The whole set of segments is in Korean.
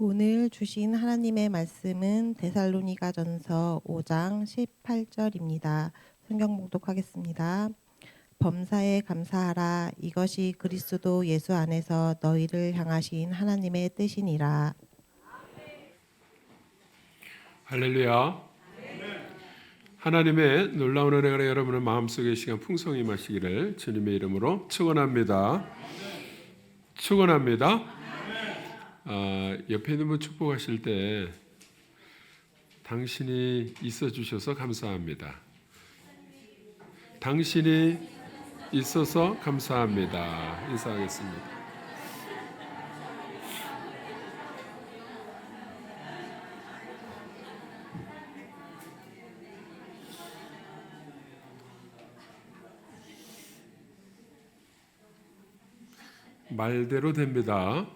오늘 주신 하나님의 말씀은 데살로니가전서 5장 18절입니다. 성경 봉독하겠습니다. 범사에 감사하라. 이것이 그리스도 예수 안에서 너희를 향하신 하나님의 뜻이니라. 할렐루야. 하나님의 놀라운 은혜가 여러분의 마음속에 시간 풍성히 마시기를 주님의 이름으로 축원합니다. 축원합니다. 옆에 있는 분 축복하실 때 당신이 있어 주셔서 감사합니다. 당신이 있어서 감사합니다. 인사하겠습니다. 말대로 됩니다.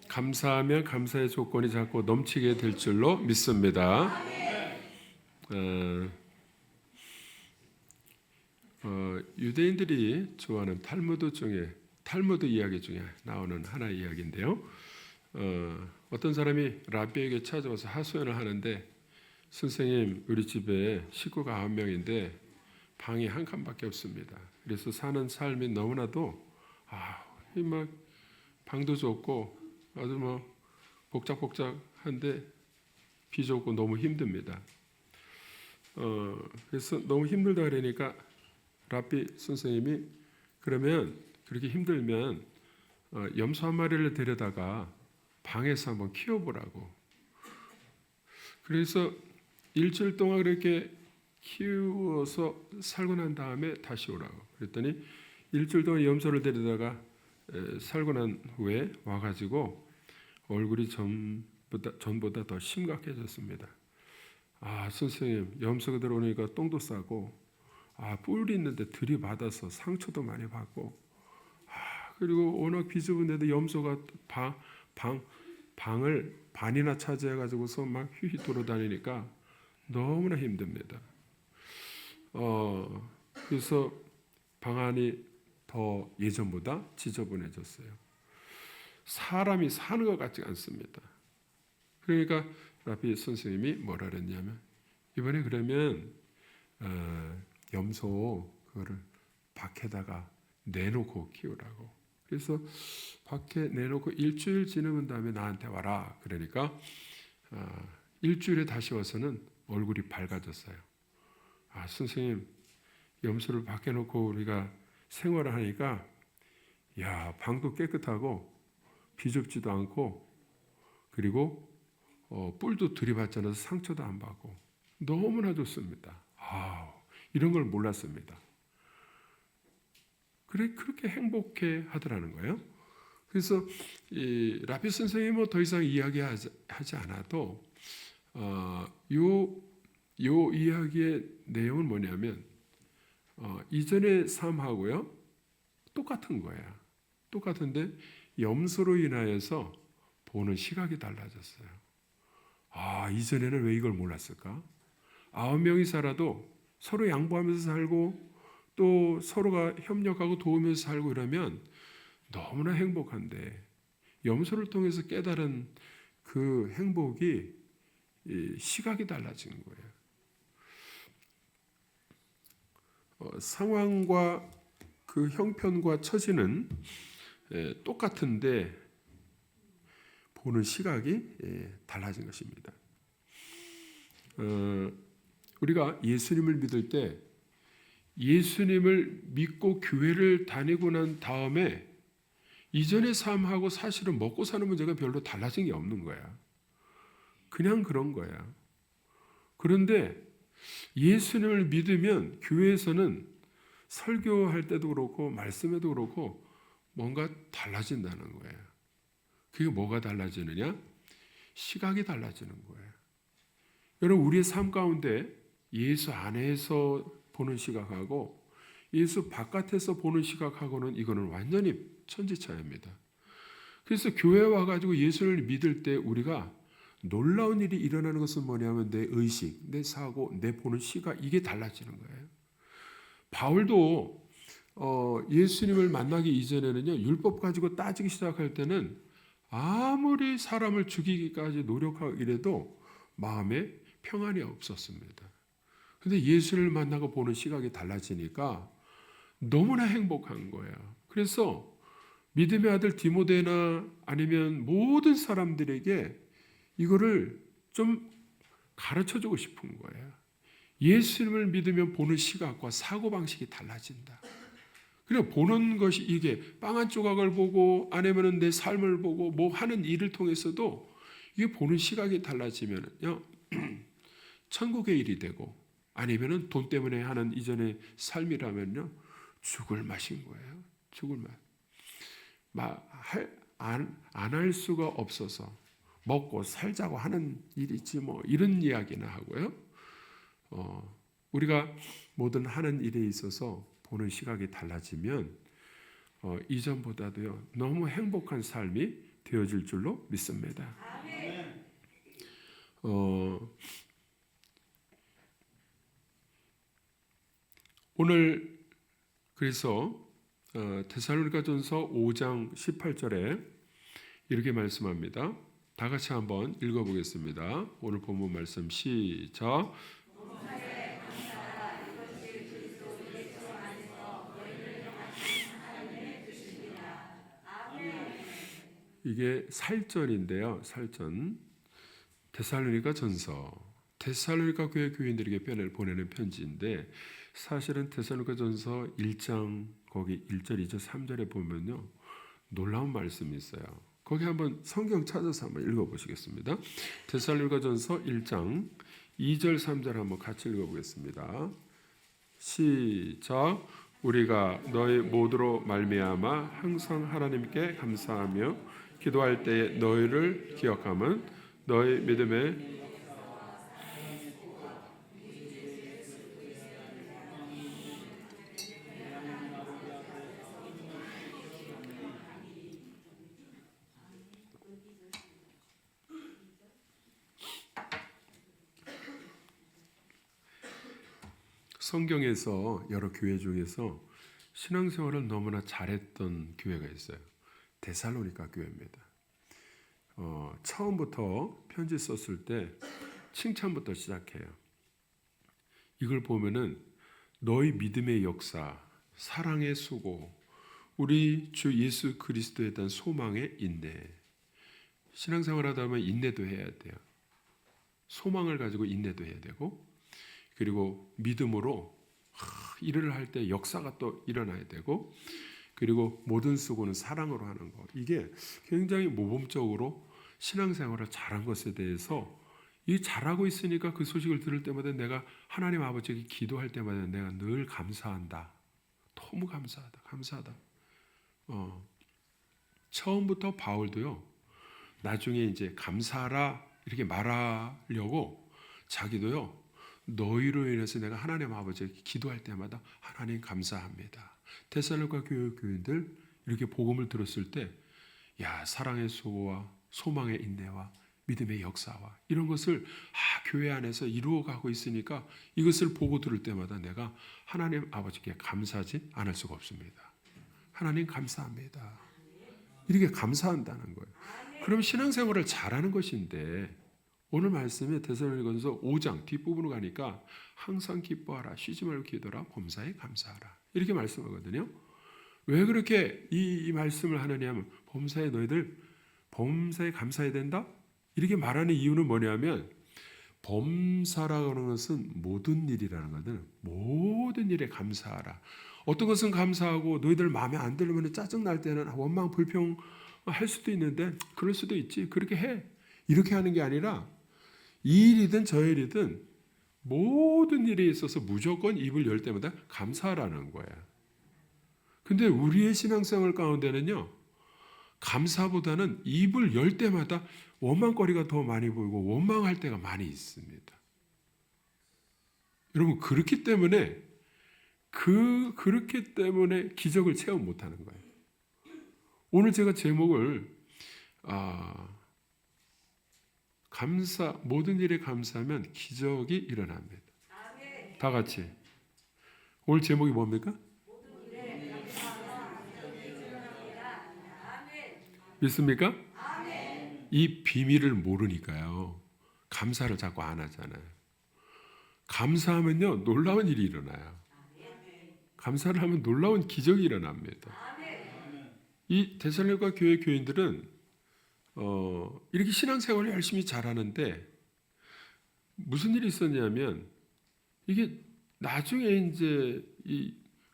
감사하면 감사의 조건이 자꾸 넘치게 될 줄로 믿습니다. 유대인들이 좋아하는 탈무드 이야기 중에 나오는 하나의 이야기인데요. 어떤 사람이 랍비에게 찾아와서 하소연을 하는데, 선생님, 우리 집에 식구가 9명인데 방이 한 칸밖에 없습니다. 그래서 사는 삶이 너무나도 막 방도 좁고 아주 복작복작한데 비좁고 너무 힘듭니다. 그래서 너무 힘들다 그러니까 랍비 선생님이 그러면 그렇게 힘들면 염소 한 마리를 데려다가 방에서 한번 키워보라고. 그래서 일주일 동안 그렇게 키워서 살고 난 다음에 다시 오라고. 그랬더니 일주일 동안 염소를 데려다가 살고 난 후에 와가지고 얼굴이 전보다 더 심각해졌습니다. 선생님, 염소가 들어오니까 똥도 싸고, 뿔이 있는데 들이받아서 상처도 많이 받고, 그리고 워낙 비좁은데도 염소가 방을 반이나 차지해가지고서 막 휘휘 돌아다니니까 너무나 힘듭니다. 그래서 방 안이 더 예전보다 지저분해졌어요. 사람이 사는 것 같지 않습니다. 그러니까 랍비 선생님이 뭐라 그랬냐면, 이번에 그러면 염소 그거를 밖에다가 내놓고 키우라고. 그래서 밖에 내놓고 일주일 지나면 다음에 나한테 와라. 그러니까 일주일에 다시 와서는 얼굴이 밝아졌어요. 선생님, 염소를 밖에 놓고 우리가 생활을 하니까 방도 깨끗하고 비좁지도 않고, 그리고 뿔도 들이받지 않아서 상처도 안 받고 너무나 좋습니다. 이런 걸 몰랐습니다. 그렇게 행복해 하더라는 거예요. 그래서 이 랍비 선생님은 더 이상 이야기하지 않아도 요 이야기의 내용은 뭐냐면, 이전의 삶하고요 똑같은 거야. 똑같은데 염소로 인하여서 보는 시각이 달라졌어요. 이전에는 왜 이걸 몰랐을까? 9명이 살아도 서로 양보하면서 살고 또 서로가 협력하고 도우면서 살고 이러면 너무나 행복한데, 염소를 통해서 깨달은 그 행복이 시각이 달라진 거예요. 상황과 그 형편과 처지는 똑같은데 보는 시각이 달라진 것입니다. 우리가 예수님을 믿을 때, 예수님을 믿고 교회를 다니고 난 다음에 이전의 삶하고 사실은 먹고 사는 문제가 별로 달라진 게 없는 거야. 그냥 그런 거야. 그런데 예수님을 믿으면 교회에서는 설교할 때도 그렇고 말씀에도 그렇고 뭔가 달라진다는 거예요. 그게 뭐가 달라지느냐? 시각이 달라지는 거예요. 여러분, 우리의 삶 가운데 예수 안에서 보는 시각하고 예수 바깥에서 보는 시각하고는 이거는 완전히 천지차이입니다. 그래서 교회에 와가지고 예수를 믿을 때 우리가 놀라운 일이 일어나는 것은 뭐냐면 내 의식, 내 사고, 내 보는 시각, 이게 달라지는 거예요. 바울도 예수님을 만나기 이전에는요, 율법 가지고 따지기 시작할 때는 아무리 사람을 죽이기까지 노력하고 이래도 마음에 평안이 없었습니다. 근데 예수를 만나고 보는 시각이 달라지니까 너무나 행복한 거야. 그래서 믿음의 아들 디모데나 아니면 모든 사람들에게 이거를 좀 가르쳐주고 싶은 거야. 예수님을 믿으면 보는 시각과 사고방식이 달라진다. 그냥 보는 것이 이게 빵 한 조각을 보고 아니면 내 삶을 보고 뭐 하는 일을 통해서도 이게 보는 시각이 달라지면요 천국의 일이 되고 아니면은 돈 때문에 하는 이전의 삶이라면요 죽을 맛인 거예요. 죽을 맛. 안 할 수가 없어서 먹고 살자고 하는 일이지 뭐 이런 이야기나 하고요. 우리가 모든 하는 일에 있어서 보는 시각이 달라지면 이전보다도요 너무 행복한 삶이 되어질 줄로 믿습니다. 오늘 그래서 데살로니가전서 5장 18절에 이렇게 말씀합니다. 다 같이 한번 읽어보겠습니다. 오늘 본문 말씀 시작. 이게 살전인데요. 살전. 데살로니가 전서. 데살로니가 교회 교인들에게 보내는 편지인데 사실은 데살로니가 전서 1장 거기 1절, 2절, 3절에 보면요. 놀라운 말씀이 있어요. 거기 한번 성경 찾아서 한번 읽어보시겠습니다. 데살로니가 전서 1장 2절, 3절 한번 같이 읽어보겠습니다. 시작. 우리가 너희 모두로 말미암아 항상 하나님께 감사하며 기도할 때에 너희를 기억함은 너희 믿음의 성경에서 여러 교회 중에서 신앙생활을 너무나 잘했던 교회가 있어요. 데살로니가 교회입니다. 처음부터 편지 썼을 때 칭찬부터 시작해요. 이걸 보면은 너희 믿음의 역사, 사랑의 수고, 우리 주 예수 그리스도에 대한 소망의 인내. 신앙생활하다 보면 인내도 해야 돼요. 소망을 가지고 인내도 해야 되고 그리고 믿음으로 일을 할 때 역사가 또 일어나야 되고 그리고 모든 수고는 사랑으로 하는 것. 이게 굉장히 모범적으로 신앙생활을 잘한 것에 대해서 이 잘하고 있으니까 그 소식을 들을 때마다 내가 하나님 아버지에게 기도할 때마다 내가 늘 감사한다. 너무 감사하다. 처음부터 바울도요. 나중에 이제 감사하라 이렇게 말하려고 자기도요. 너희로 인해서 내가 하나님 아버지에게 기도할 때마다 하나님 감사합니다. 데살로니가 교인들 이렇게 복음을 들었을 때 야, 사랑의 수고와 소망의 인내와 믿음의 역사와 이런 것을 교회 안에서 이루어가고 있으니까 이것을 보고 들을 때마다 내가 하나님 아버지께 감사하지 않을 수가 없습니다. 하나님 감사합니다. 이렇게 감사한다는 거예요. 그럼 신앙생활을 잘하는 것인데 오늘 말씀에 데살로니가전서 5장 뒷부분으로 가니까 항상 기뻐하라, 쉬지 말고 기도하라, 범사에 감사하라 이렇게 말씀하거든요. 왜 그렇게 이 말씀을 하느냐면 범사에 너희들 범사에 감사해야 된다? 이렇게 말하는 이유는 뭐냐면 범사라고 하는 것은 모든 일이라는 거거든. 모든 일에 감사하라. 어떤 것은 감사하고 너희들 마음에 안 들면 짜증날 때는 원망 불평할 수도 있는데 그럴 수도 있지. 그렇게 해. 이렇게 하는 게 아니라 이 일이든 저 일이든 모든 일에 있어서 무조건 입을 열 때마다 감사하라는 거야. 근데 우리의 신앙생활 가운데는요. 감사보다는 입을 열 때마다 원망거리가 더 많이 보이고 원망할 때가 많이 있습니다. 여러분 그렇기 때문에 기적을 체험 못하는 거예요. 오늘 제가 제목을 모든 일에 감사하면 기적이 일어납니다. 다 같이. 오늘 제목이 뭡니까? 믿습니까? 이 비밀을 모르니까요. 감사를 자꾸 안 하잖아요. 감사하면요, 놀라운 일이 일어나요. 감사를 하면 놀라운 기적이 일어납니다. 이 데살로니가 교회 교인들은 이렇게 신앙생활을 열심히 잘하는데 무슨 일이 있었냐면 이게 나중에 이제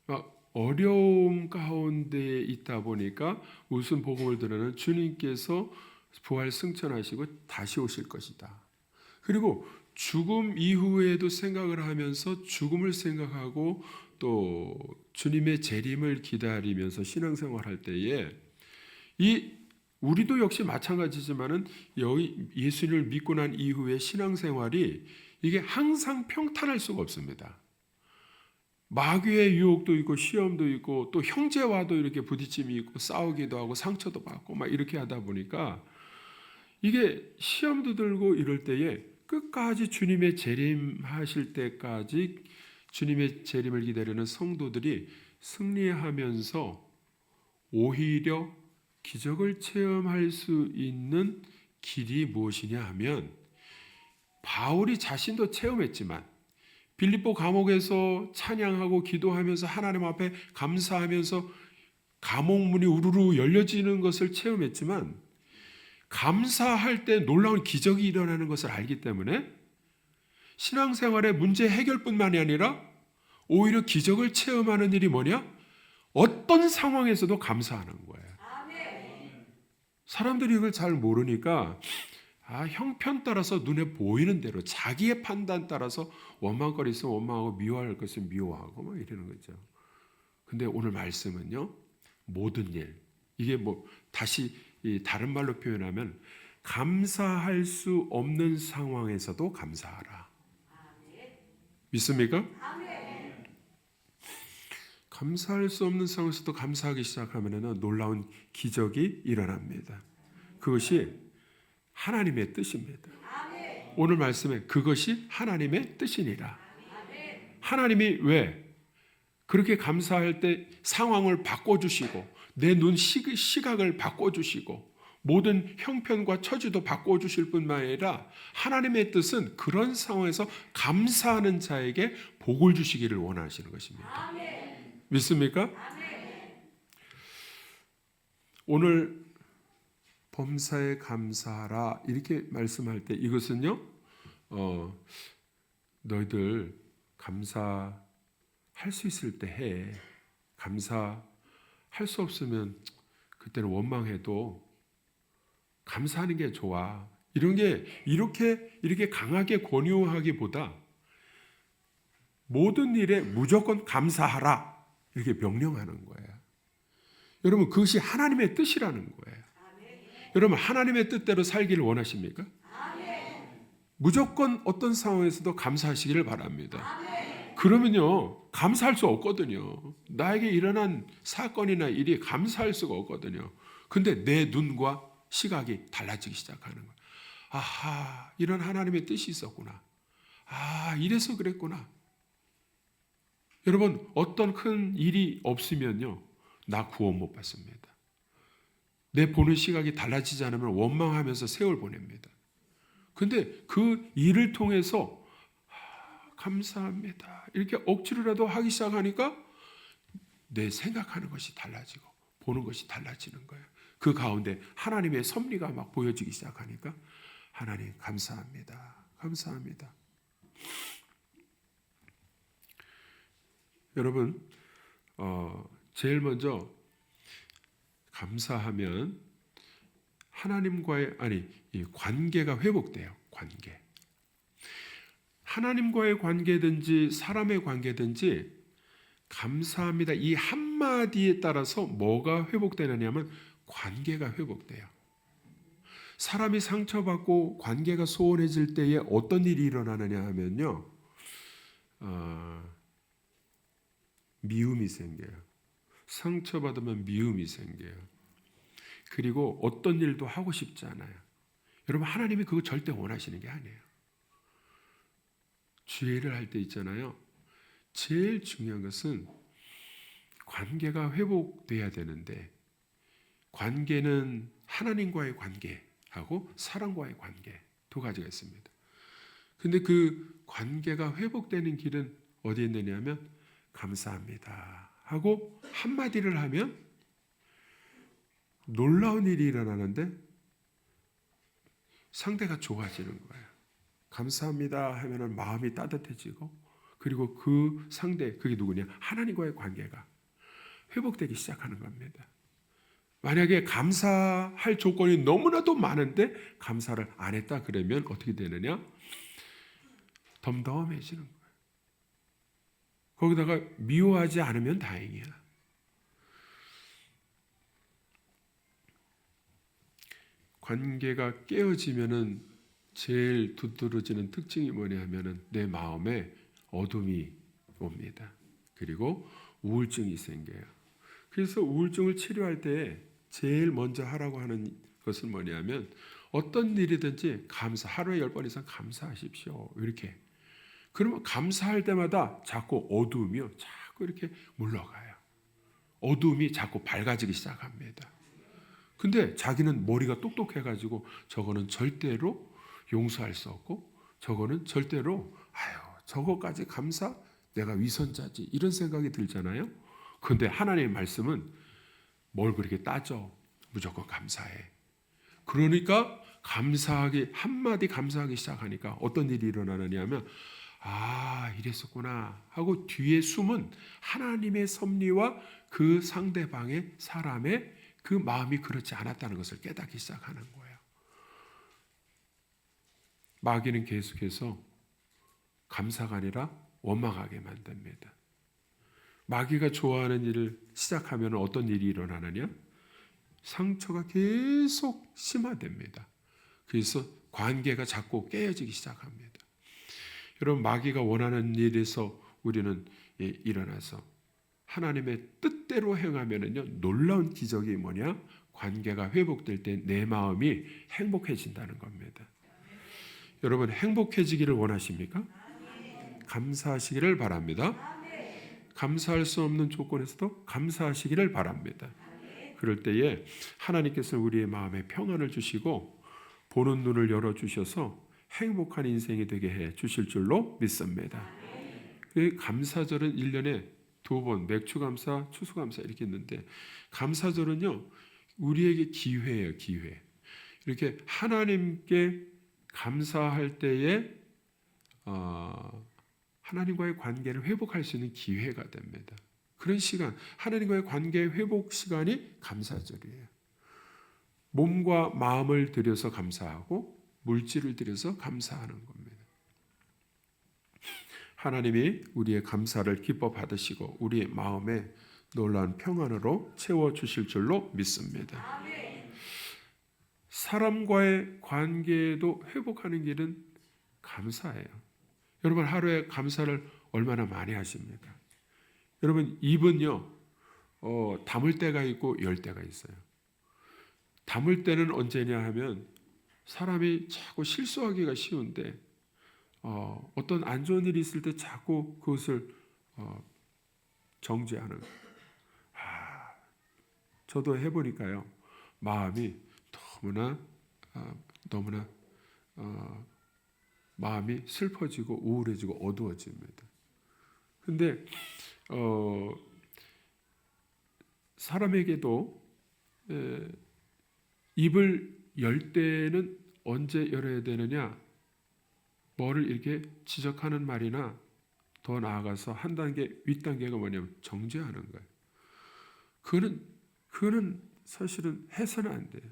막 어려움 가운데 있다 보니까 무슨 복음을 들으는 주님께서 부활 승천하시고 다시 오실 것이다. 그리고 죽음 이후에도 생각을 하면서 죽음을 생각하고 또 주님의 재림을 기다리면서 신앙생활할 때에 우리도 역시 마찬가지지만은 예수님을 믿고 난 이후의 신앙생활이 이게 항상 평탄할 수가 없습니다. 마귀의 유혹도 있고 시험도 있고 또 형제와도 이렇게 부딪힘이 있고 싸우기도 하고 상처도 받고 막 이렇게 하다 보니까 이게 시험도 들고 이럴 때에 끝까지 주님의 재림하실 때까지 주님의 재림을 기다리는 성도들이 승리하면서 오히려 기적을 체험할 수 있는 길이 무엇이냐 하면 바울이 자신도 체험했지만 빌립보 감옥에서 찬양하고 기도하면서 하나님 앞에 감사하면서 감옥문이 우르르 열려지는 것을 체험했지만 감사할 때 놀라운 기적이 일어나는 것을 알기 때문에 신앙생활의 문제 해결뿐만이 아니라 오히려 기적을 체험하는 일이 뭐냐? 어떤 상황에서도 감사하는 거예요. 사람들이 이걸 잘 모르니까 형편 따라서 눈에 보이는 대로 자기의 판단 따라서 원망거리 있으면 원망하고 미워할 것은 미워하고 막 이러는 거죠. 근데 오늘 말씀은요, 모든 일, 이게 다시 다른 말로 표현하면 감사할 수 없는 상황에서도 감사하라. 믿습니까? 감사할 수 없는 상황에서도 감사하기 시작하면 놀라운 기적이 일어납니다. 그것이 하나님의 뜻입니다. 오늘 말씀에 그것이 하나님의 뜻이니라. 하나님이 왜 그렇게 감사할 때 상황을 바꿔주시고 내 눈 시각을 바꿔주시고 모든 형편과 처지도 바꿔주실 뿐만 아니라 하나님의 뜻은 그런 상황에서 감사하는 자에게 복을 주시기를 원하시는 것입니다. 믿습니까? 오늘 범사에 감사하라 이렇게 말씀할 때 이것은요, 너희들 감사할 수 있을 때 해. 감사할 수 없으면 그때는 원망해도 감사하는 게 좋아. 이런 게 이렇게 강하게 권유하기보다 모든 일에 무조건 감사하라 이렇게 명령하는 거예요. 여러분 그것이 하나님의 뜻이라는 거예요. 여러분 하나님의 뜻대로 살기를 원하십니까? 무조건 어떤 상황에서도 감사하시기를 바랍니다. 그러면요 감사할 수 없거든요. 나에게 일어난 사건이나 일이 감사할 수가 없거든요. 근데 내 눈과 시각이 달라지기 시작하는 거예요. 아하, 이런 하나님의 뜻이 있었구나. 이래서 그랬구나. 여러분 어떤 큰 일이 없으면요 나 구원 못 받습니다. 내 보는 시각이 달라지지 않으면 원망하면서 세월 보냅니다. 근데 그 일을 통해서 감사합니다 이렇게 억지로라도 하기 시작하니까 내 생각하는 것이 달라지고 보는 것이 달라지는 거예요. 그 가운데 하나님의 섭리가 막 보여지기 시작하니까 하나님 감사합니다. 감사합니다. 여러분 제일 먼저 감사하면 하나님과의 이 관계가 회복돼요. 관계. 하나님과의 관계든지 사람의 관계든지 감사합니다. 이 한마디에 따라서 뭐가 회복되느냐면 관계가 회복돼요. 사람이 상처받고 관계가 소원해질 때에 어떤 일이 일어나느냐 하면요. 미움이 생겨요. 상처받으면 미움이 생겨요. 그리고 어떤 일도 하고 싶지 않아요. 여러분 하나님이 그거 절대 원하시는 게 아니에요. 주의를 할 때 있잖아요. 제일 중요한 것은 관계가 회복돼야 되는데 관계는 하나님과의 관계하고 하고 사랑과의 관계 두 가지가 있습니다. 근데 그 관계가 회복되는 길은 어디에 있느냐면 감사합니다 하고 한마디를 하면 놀라운 일이 일어나는데 상대가 좋아지는 거예요. 감사합니다 하면은 마음이 따뜻해지고, 그리고 그 상대, 그게 누구냐? 하나님과의 관계가 회복되기 시작하는 겁니다. 만약에 감사할 조건이 너무나도 많은데 감사를 안 했다 그러면 어떻게 되느냐? 덤덤해지는 거예요. 거기다가 미워하지 않으면 다행이야. 관계가 깨어지면은 제일 두드러지는 특징이 뭐냐 하면은 내 마음에 어둠이 옵니다. 그리고 우울증이 생겨요. 그래서 우울증을 치료할 때 제일 먼저 하라고 하는 것은 뭐냐면 어떤 일이든지 하루에 10번 이상 감사하십시오. 이렇게. 그러면 감사할 때마다 자꾸 어두움이요, 자꾸 이렇게 물러가요. 어두움이 자꾸 밝아지기 시작합니다. 근데 자기는 머리가 똑똑해가지고 저거는 절대로 용서할 수 없고, 저거는 절대로 저거까지 감사? 내가 위선자지, 이런 생각이 들잖아요. 그런데 하나님의 말씀은 뭘 그렇게 따져? 무조건 감사해. 그러니까 감사하기, 한마디 감사하기 시작하니까 어떤 일이 일어나느냐 하면 이랬었구나 하고 뒤에 숨은 하나님의 섭리와 그 상대방의 사람의 그 마음이 그렇지 않았다는 것을 깨닫기 시작하는 거예요. 마귀는 계속해서 감사가 아니라 원망하게 만듭니다. 마귀가 좋아하는 일을 시작하면 어떤 일이 일어나느냐? 상처가 계속 심화됩니다. 그래서 관계가 자꾸 깨어지기 시작합니다. 여러분, 마귀가 원하는 일에서 우리는 일어나서 하나님의 뜻대로 행하면은요, 놀라운 기적이 뭐냐? 관계가 회복될 때 내 마음이 행복해진다는 겁니다. 여러분, 행복해지기를 원하십니까? 감사하시기를 바랍니다. 감사할 수 없는 조건에서도 감사하시기를 바랍니다. 그럴 때에 하나님께서 우리의 마음에 평안을 주시고 보는 눈을 열어주셔서 행복한 인생이 되게 해 주실 줄로 믿습니다. 그 감사절은 1년에 2번, 맥추감사, 추수감사 이렇게 있는데, 감사절은요 우리에게 기회예요. 기회. 이렇게 하나님께 감사할 때에 하나님과의 관계를 회복할 수 있는 기회가 됩니다. 그런 시간, 하나님과의 관계 회복 시간이 감사절이에요. 몸과 마음을 들여서 감사하고 물질을 들여서 감사하는 겁니다. 하나님이 우리의 감사를 기뻐 받으시고 우리의 마음에 놀라운 평안으로 채워주실 줄로 믿습니다. 사람과의 관계도 회복하는 길은 감사예요. 여러분, 하루에 감사를 얼마나 많이 하십니까? 여러분, 입은요 담을 때가 있고 열 때가 있어요. 담을 때는 언제냐 하면 사람이 자꾸 실수하기가 쉬운데 어떤 안 좋은 일이 있을 때 자꾸 그것을 정죄하는. 저도 해보니까요 마음이 너무나 마음이 슬퍼지고 우울해지고 어두워집니다. 근데 사람에게도 입을 열 때는 언제 열어야 되느냐? 뭐를 이렇게 지적하는 말이나 더 나아가서 한 단계 윗단계가 뭐냐면 정죄하는 거예요. 그거는 사실은 해서는 안 돼요.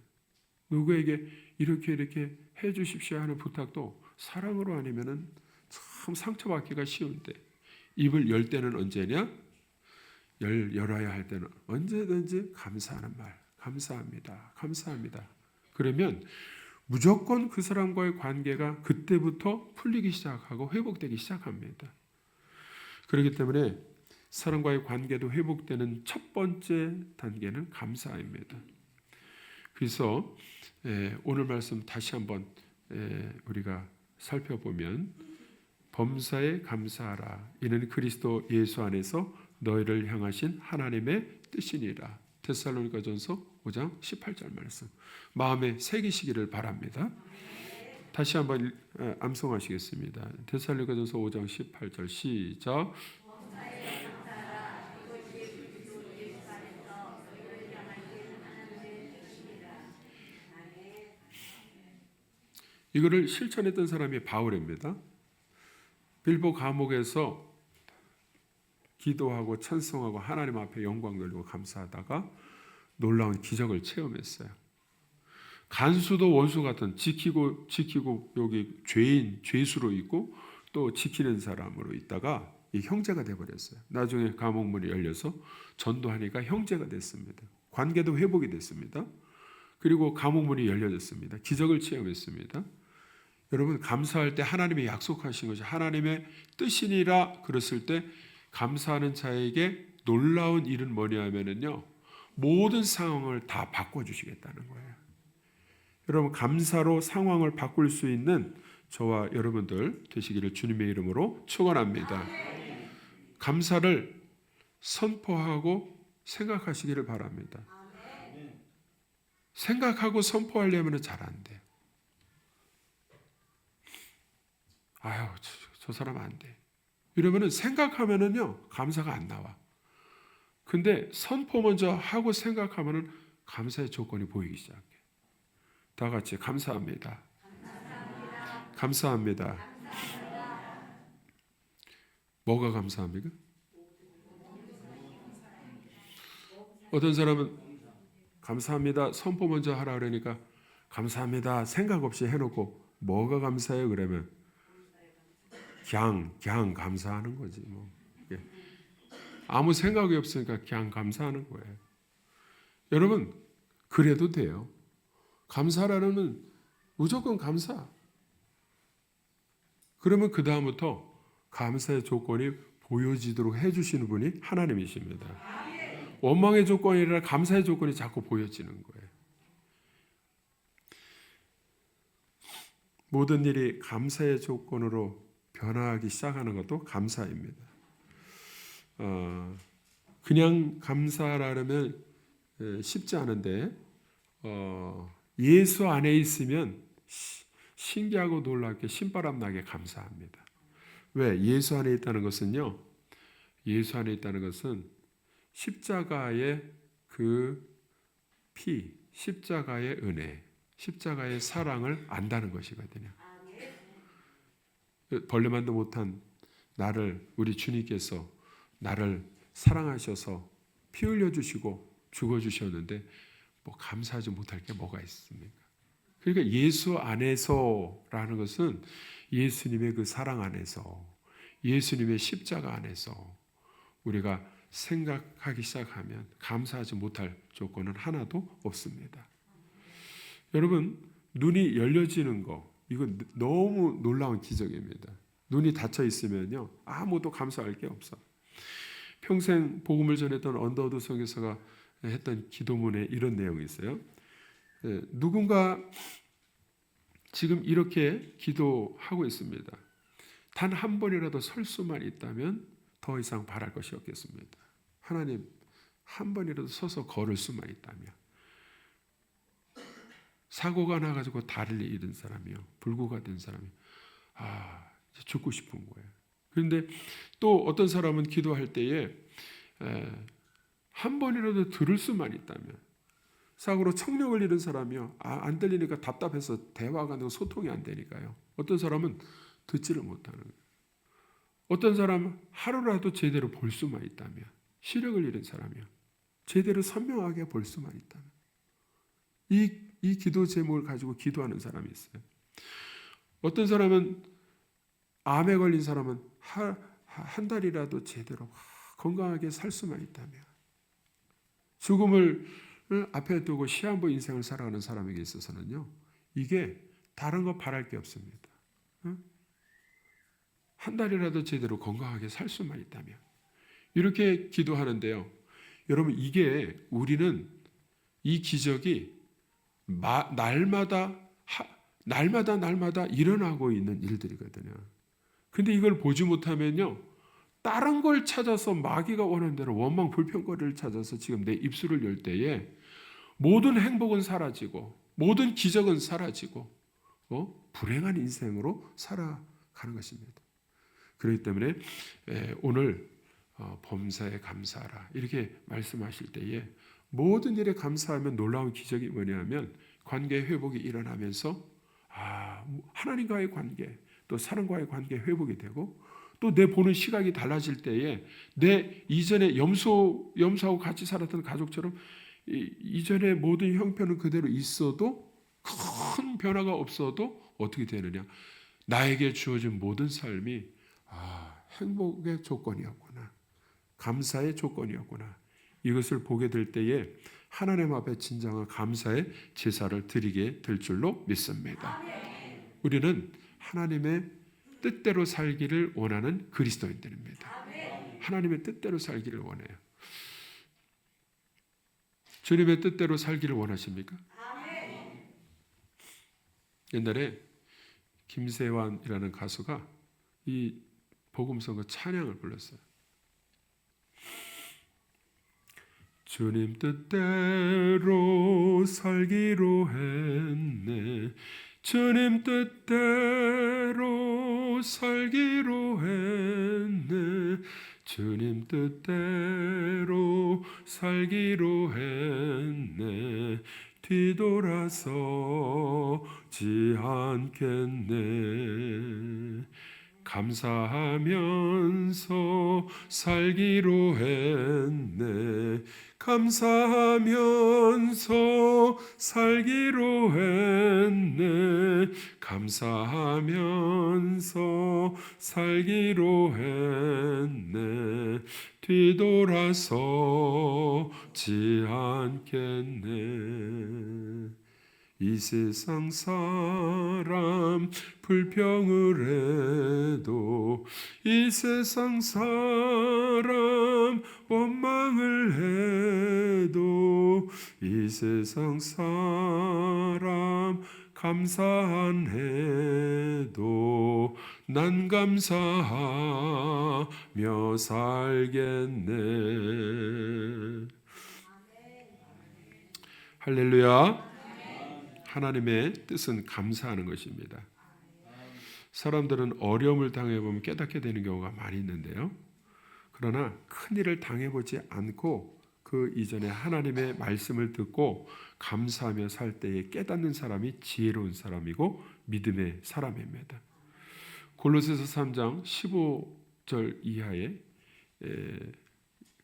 누구에게 이렇게 해 주십시오 하는 부탁도 사랑으로 아니면은 참 상처받기가 쉬운데, 입을 열 때는 언제냐? 열어야 할 때는 언제든지 감사하는 말, 감사합니다. 그러면 무조건 그 사람과의 관계가 그때부터 풀리기 시작하고 회복되기 시작합니다. 그렇기 때문에 사람과의 관계도 회복되는 첫 번째 단계는 감사입니다. 그래서 오늘 말씀 다시 한번 우리가 살펴보면, 범사에 감사하라. 이는 그리스도 예수 안에서 너희를 향하신 하나님의 뜻이니라. 데살로니가전서 5장 18절 말씀 마음에 새기시기를 바랍니다. 다시 한번 암송하시겠습니다. 데살로니가전서 5장 18절 시작. 이거를 실천했던 사람이 바울입니다. 빌보 감옥에서 기도하고 찬송하고 하나님 앞에 영광 돌리고 감사하다가 놀라운 기적을 체험했어요. 간수도 원수 같은 지키고 여기 죄수로 있고 또 지키는 사람으로 있다가 이 형제가 돼버렸어요. 나중에 감옥문이 열려서 전도하니까 형제가 됐습니다. 관계도 회복이 됐습니다. 그리고 감옥문이 열려졌습니다. 기적을 체험했습니다. 여러분 감사할 때 하나님이 약속하신 것이 하나님의 뜻이니라 그랬을 때 감사하는 자에게 놀라운 일은 뭐냐면요 모든 상황을 다 바꿔주시겠다는 거예요. 여러분 감사로 상황을 바꿀 수 있는 저와 여러분들 되시기를 주님의 이름으로 축원합니다. 감사를 선포하고 생각하시기를 바랍니다. 생각하고 선포하려면 잘 안 돼요. 아유 저 사람 안 돼. 이러면은 생각하면은요 감사가 안 나와. 근데 선포 먼저 하고 생각하면은 감사의 조건이 보이기 시작해. 다 같이 감사합니다. 감사합니다. 뭐가 감사합니까? 어떤 사람은 감사합니다. 선포 먼저 하라 그러니까 감사합니다. 생각 없이 해놓고 뭐가 감사해요? 그러면 그냥 감사하는 거지 뭐. 아무 생각이 없으니까 그냥 감사하는 거예요. 여러분 그래도 돼요. 감사라는 무조건 감사. 그러면 그 다음부터 감사의 조건이 보여지도록 해주시는 분이 하나님이십니다. 원망의 조건이 아니라 감사의 조건이 자꾸 보여지는 거예요. 모든 일이 감사의 조건으로 변화하기 시작하는 것도 감사입니다. 그냥 감사라면 쉽지 않은데 예수 안에 있으면 신기하고 놀랍게 신바람 나게 감사합니다. 왜? 예수 안에 있다는 것은요. 예수 안에 있다는 것은 십자가의 그 피, 십자가의 은혜, 십자가의 사랑을 안다는 것이거든요. 벌레만도 못한 나를 우리 주님께서 나를 사랑하셔서 피 흘려주시고 죽어주셨는데 뭐 감사하지 못할 게 뭐가 있습니까? 그러니까 예수 안에서라는 것은 예수님의 그 사랑 안에서 예수님의 십자가 안에서 우리가 생각하기 시작하면 감사하지 못할 조건은 하나도 없습니다. 여러분 눈이 열려지는 거 이건 너무 놀라운 기적입니다. 눈이 닫혀 있으면요 아무도 감사할 게 없어. 평생 복음을 전했던 언더우드 선교사가 했던 기도문에 이런 내용이 있어요. 누군가 지금 이렇게 기도하고 있습니다. 단 한 번이라도 설 수만 있다면 더 이상 바랄 것이 없겠습니다. 하나님 한 번이라도 서서 걸을 수만 있다면. 사고가 나가지고 다리를 잃은 사람이요 불구가 된 사람이 이제 죽고 싶은 거예요. 그런데 또 어떤 사람은 기도할 때에 한 번이라도 들을 수만 있다면 사고로 청력을 잃은 사람이요 안 들리니까 답답해서 대화가 안 되고 소통이 안 되니까요. 어떤 사람은 듣지를 못하는 거예요. 어떤 사람은 하루라도 제대로 볼 수만 있다면 시력을 잃은 사람이요 제대로 선명하게 볼 수만 있다면 이 기도 제목을 가지고 기도하는 사람이 있어요. 어떤 사람은 암에 걸린 사람은 한 달이라도 제대로 건강하게 살 수만 있다면 죽음을 앞에 두고 시한부 인생을 살아가는 사람에게 있어서는요 이게 다른 거 바랄 게 없습니다. 한 달이라도 제대로 건강하게 살 수만 있다면 이렇게 기도하는데요. 여러분 이게 우리는 이 기적이 날마다 일어나고 있는 일들이거든요. 근데 이걸 보지 못하면요 다른 걸 찾아서 마귀가 원하는 대로 원망 불평거리를 찾아서 지금 내 입술을 열 때에 모든 행복은 사라지고 모든 기적은 사라지고 불행한 인생으로 살아가는 것입니다. 그렇기 때문에 오늘 범사에 감사하라 이렇게 말씀하실 때에 모든 일에 감사하면 놀라운 기적이 뭐냐면 관계 회복이 일어나면서 하나님과의 관계 또 사람과의 관계 회복이 되고 또 내 보는 시각이 달라질 때에 내 이전에 염소하고 같이 살았던 가족처럼 이전의 모든 형편은 그대로 있어도 큰 변화가 없어도 어떻게 되느냐? 나에게 주어진 모든 삶이 행복의 조건이었구나. 감사의 조건이었구나. 이것을 보게 될 때에 하나님 앞에 진정한 감사의 제사를 드리게 될 줄로 믿습니다. 우리는 하나님의 뜻대로 살기를 원하는 그리스도인들입니다. 하나님의 뜻대로 살기를 원해요. 주님의 뜻대로 살기를 원하십니까? 옛날에 김세환이라는 가수가 이 복음성가 찬양을 불렀어요. 주님 뜻대로 살기로 했네. 주님 뜻대로 살기로 했네. 주님 뜻대로 살기로 했네. 뒤돌아서지 않겠네. 감사하면서 살기로 했네. 감사하면서 살기로 했네. 감사하면서 살기로 했네. 뒤돌아서지 않겠네. 이 세상 사람 불평을 해도 이 세상 사람 원망을 해도 이 세상 사람 감사한 해도 난 감사하며 살겠네. 할렐루야. 하나님의 뜻은 감사하는 것입니다. 사람들은 어려움을 당해보면 깨닫게 되는 경우가 많이 있는데요. 그러나 큰일을 당해보지 않고 그 이전에 하나님의 말씀을 듣고 감사하며 살 때에 깨닫는 사람이 지혜로운 사람이고 믿음의 사람입니다. 골로새서 3장 15절 이하에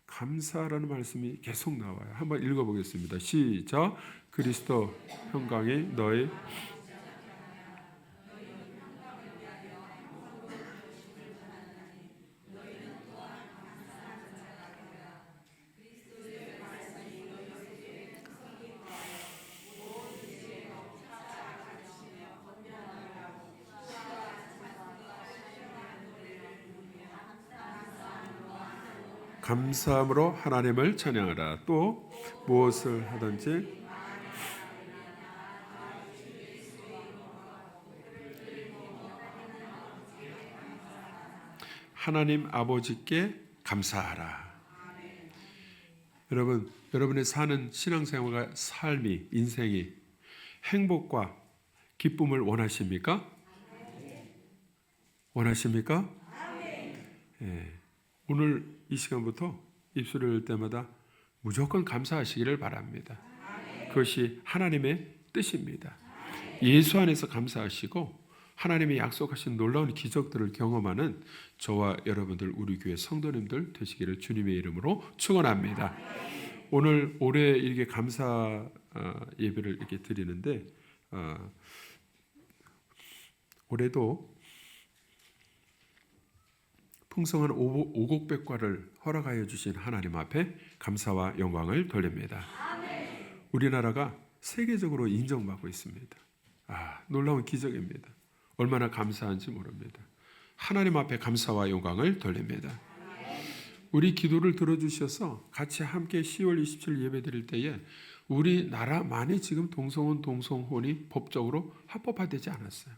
감사라는 말씀이 계속 나와요. 한번 읽어보겠습니다. 시작. 그리스도 평강이 너희 감사함으로 하나님을 찬양하라. 또 무엇을 하든지 하나님 아버지께 감사하라. 여러분, 여러분의 사는 신앙생활과 삶이 인생이 행복과 기쁨을 원하십니까? 원하십니까? 예. 오늘 이 시간부터 입술을 열 때마다 무조건 감사하시기를 바랍니다. 그것이 하나님의 뜻입니다. 예수 안에서 감사하시고 하나님이 약속하신 놀라운 기적들을 경험하는 저와 여러분들 우리 교회 성도님들 되시기를 주님의 이름으로 축원합니다. 오늘 올해 이렇게 감사 예배를 이렇게 드리는데 올해도 풍성한 오곡백과를 허락하여 주신 하나님 앞에 감사와 영광을 돌립니다. 우리나라가 세계적으로 인정받고 있습니다. 놀라운 기적입니다. 얼마나 감사한지 모릅니다. 하나님 앞에 감사와 영광을 돌립니다. 우리 기도를 들어주셔서 같이 함께 10월 27일 예배 드릴 때에 우리나라만이 지금 동성혼, 동성혼이 법적으로 합법화되지 않았어요.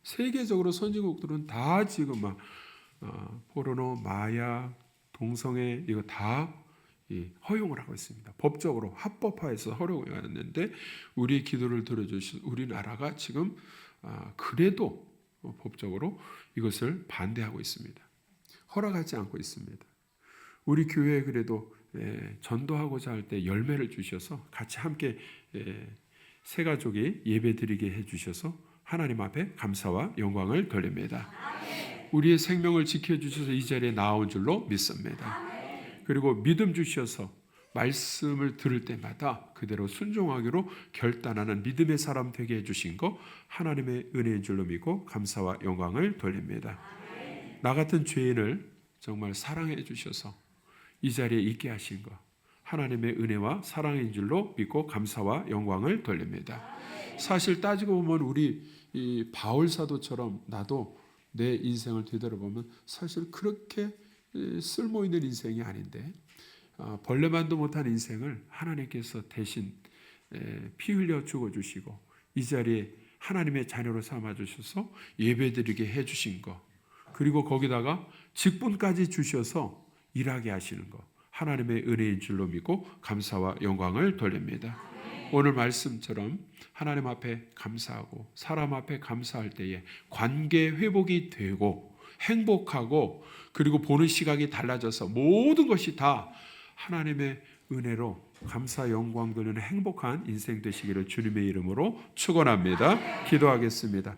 세계적으로 선진국들은 다 지금 막 포르노, 마약, 동성애 이거 다 허용을 하고 있습니다. 법적으로 합법화해서 허용했는데 우리 기도를 들어주신 우리나라가 지금 그래도 법적으로 이것을 반대하고 있습니다. 허락하지 않고 있습니다. 우리 교회에 그래도 전도하고자 할 때 열매를 주셔서 같이 함께 새 가족이 예배드리게 해주셔서 하나님 앞에 감사와 영광을 돌립니다. 우리의 생명을 지켜주셔서 이 자리에 나온 줄로 믿습니다. 그리고 믿음 주셔서 말씀을 들을 때마다 그대로 순종하기로 결단하는 믿음의 사람 되게 해주신 거 하나님의 은혜인 줄로 믿고 감사와 영광을 돌립니다. 나 같은 죄인을 정말 사랑해 주셔서 이 자리에 있게 하신 거 하나님의 은혜와 사랑인 줄로 믿고 감사와 영광을 돌립니다. 사실 따지고 보면 우리 이 바울 사도처럼 나도 내 인생을 되돌아보면 사실 그렇게 쓸모 있는 인생이 아닌데 벌레만도 못한 인생을 하나님께서 대신 피 흘려 죽어주시고 이 자리에 하나님의 자녀로 삼아주셔서 예배드리게 해주신 것 그리고 거기다가 직분까지 주셔서 일하게 하시는 것 하나님의 은혜인 줄로 믿고 감사와 영광을 돌립니다. 오늘 말씀처럼 하나님 앞에 감사하고 사람 앞에 감사할 때에 관계 회복이 되고 행복하고 그리고 보는 시각이 달라져서 모든 것이 다 하나님의 은혜로 감사 영광 돌리는 행복한 인생 되시기를 주님의 이름으로 축원합니다. 기도하겠습니다.